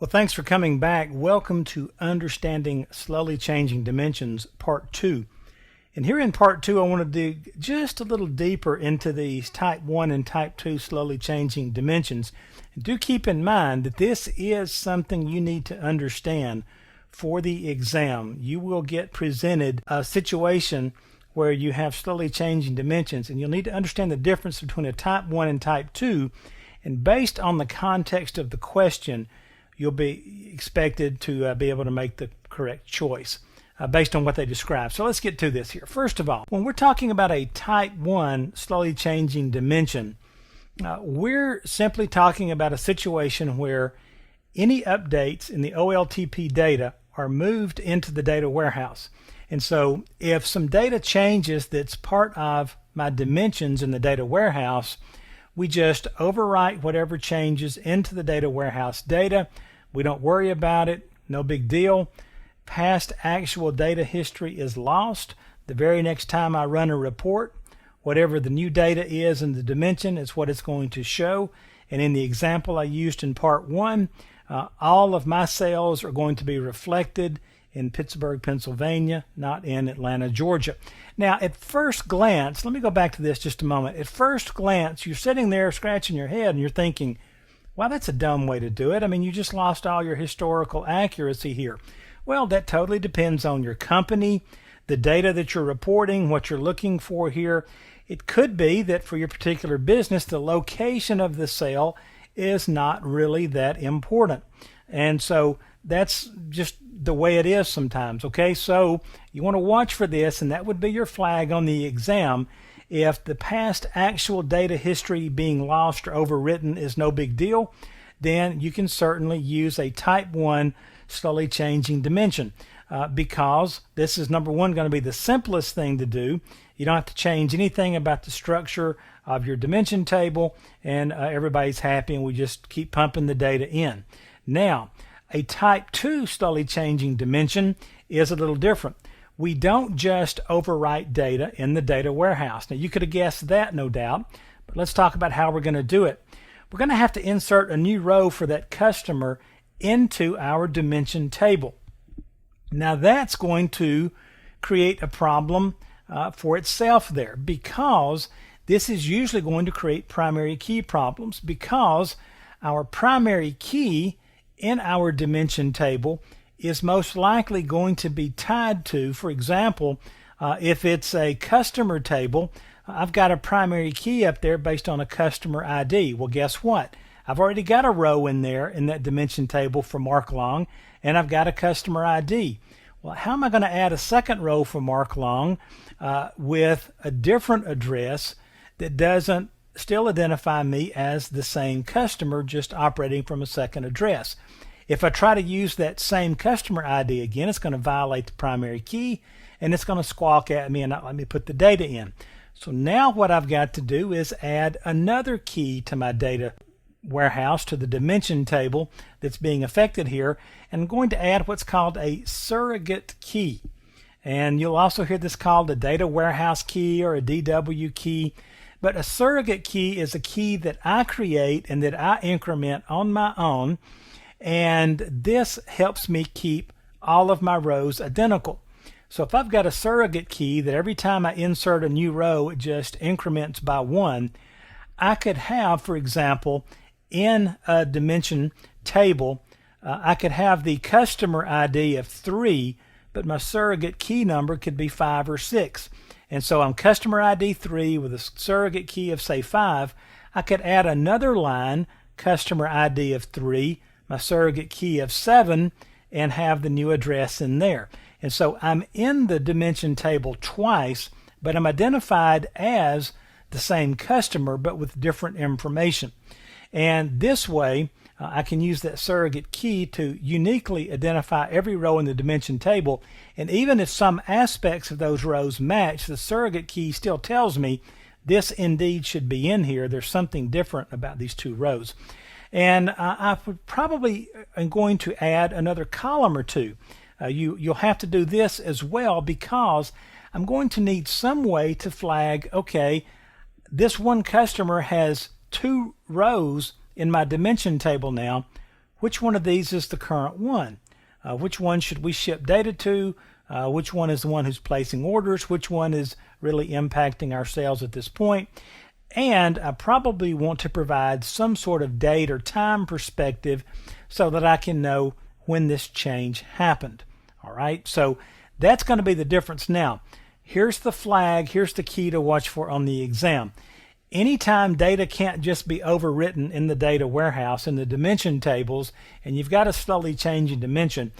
Well, thanks for coming back. Welcome to Understanding Slowly Changing Dimensions, Part 2. And here in Part 2, I want to dig just a little deeper into these Type 1 and Type 2 slowly changing dimensions. And do keep in mind that this is something you need to understand for the exam. You will get presented a situation where you have slowly changing dimensions, and you'll need to understand the difference between a Type 1 and Type 2. And based on the context of the question, you'll be expected to be able to make the correct choice based on what they describe. So let's get to this here. First of all, when we're talking about a Type 1 slowly changing dimension, we're simply talking about a situation where any updates in the OLTP data are moved into the data warehouse. And so if some data changes that's part of my dimensions in the data warehouse, we just overwrite whatever changes into the data warehouse data. We don't worry about it. No big deal. Past actual data history is lost. The very next time I run a report, whatever the new data is in the dimension is what it's going to show. And in the example I used in Part 1, all of my sales are going to be reflected in Pittsburgh, Pennsylvania, not in Atlanta, Georgia. Now, at first glance, let me go back to this just a moment. At first glance, you're sitting there scratching your head and you're thinking, wow, that's a dumb way to do it. I mean, you just lost all your historical accuracy here. Well, that totally depends on your company, the data that you're reporting, what you're looking for here. It could be that for your particular business, the location of the sale is not really that important. And so that's just the way it is sometimes, okay? So you want to watch for this, and that would be your flag on the exam. If the past actual data history being lost or overwritten is no big deal, then you can certainly use a Type 1 slowly changing dimension because this is, number one, going to be the simplest thing to do. You don't have to change anything about the structure of your dimension table, and everybody's happy, and we just keep pumping the data in. Now, a Type 2 slowly changing dimension is a little different. We don't just overwrite data in the data warehouse. Now, you could have guessed that, no doubt, but let's talk about how we're going to do it. We're going to have to insert a new row for that customer into our dimension table. Now, that's going to create a problem for itself there, because this is usually going to create primary key problems, because our primary key in our dimension table is most likely going to be tied to, for example, if it's a customer table, I've got a primary key up there based on a customer ID. Well, guess what? I've already got a row in there in that dimension table for Mark Long, and I've got a customer ID. Well, how am I going to add a second row for Mark Long with a different address that doesn't still identify me as the same customer, just operating from a second address? If I try to use that same customer ID again, it's going to violate the primary key, and it's going to squawk at me and not let me put the data in. So now what I've got to do is add another key to my data warehouse, to the dimension table that's being affected here, and I'm going to add what's called a surrogate key. And you'll also hear this called a data warehouse key or a DW key. But a surrogate key is a key that I create and that I increment on my own, and this helps me keep all of my rows identical. So if I've got a surrogate key that every time I insert a new row, it just increments by 1, I could have, for example, in a dimension table, I could have the customer ID of 3, but my surrogate key number could be 5 or 6. And so I'm customer ID 3 with a surrogate key of, say, 5. I could add another line, customer ID of 3, my surrogate key of 7, and have the new address in there. And so I'm in the dimension table twice, but I'm identified as the same customer, but with different information. And this way, I can use that surrogate key to uniquely identify every row in the dimension table. And even if some aspects of those rows match, the surrogate key still tells me this indeed should be in here. There's something different about these two rows. And I would probably am going to add another column or two. You'll have to do this as well, because I'm going to need some way to flag, okay, this one customer has 2 rows in my dimension table now. which one of these is the current one? Which one should we ship data to? Which one is the one who's placing orders? Which one is really impacting our sales at this point? And I probably want to provide some sort of date or time perspective so that I can know when this change happened. All right, so that's going to be the difference. Now, here's the flag, here's the key to watch for on the exam. Anytime data can't just be overwritten in the data warehouse in the dimension tables, and you've got a slowly changing dimension,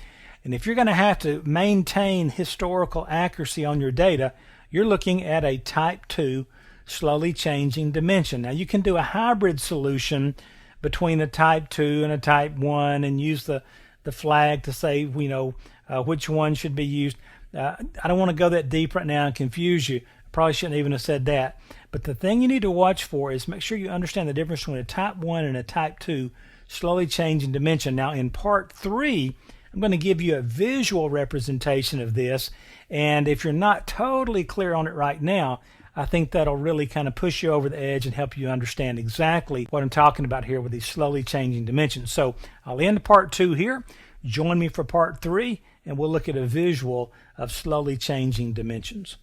and if you're going to have to maintain historical accuracy on your data, you're looking at a type 2 slowly changing dimension. Now, you can do a hybrid solution between a type 2 and a type 1 and use the flag to say, which one should be used. I don't want to go that deep right now and confuse you. I probably shouldn't even have said that. But the thing you need to watch for is make sure you understand the difference between a type 1 and a type 2 slowly changing dimension. Now, in part 3, I'm going to give you a visual representation of this. And if you're not totally clear on it right now, I think that'll really kind of push you over the edge and help you understand exactly what I'm talking about here with these slowly changing dimensions. So I'll end part 2 here. Join me for part 3, and we'll look at a visual of slowly changing dimensions.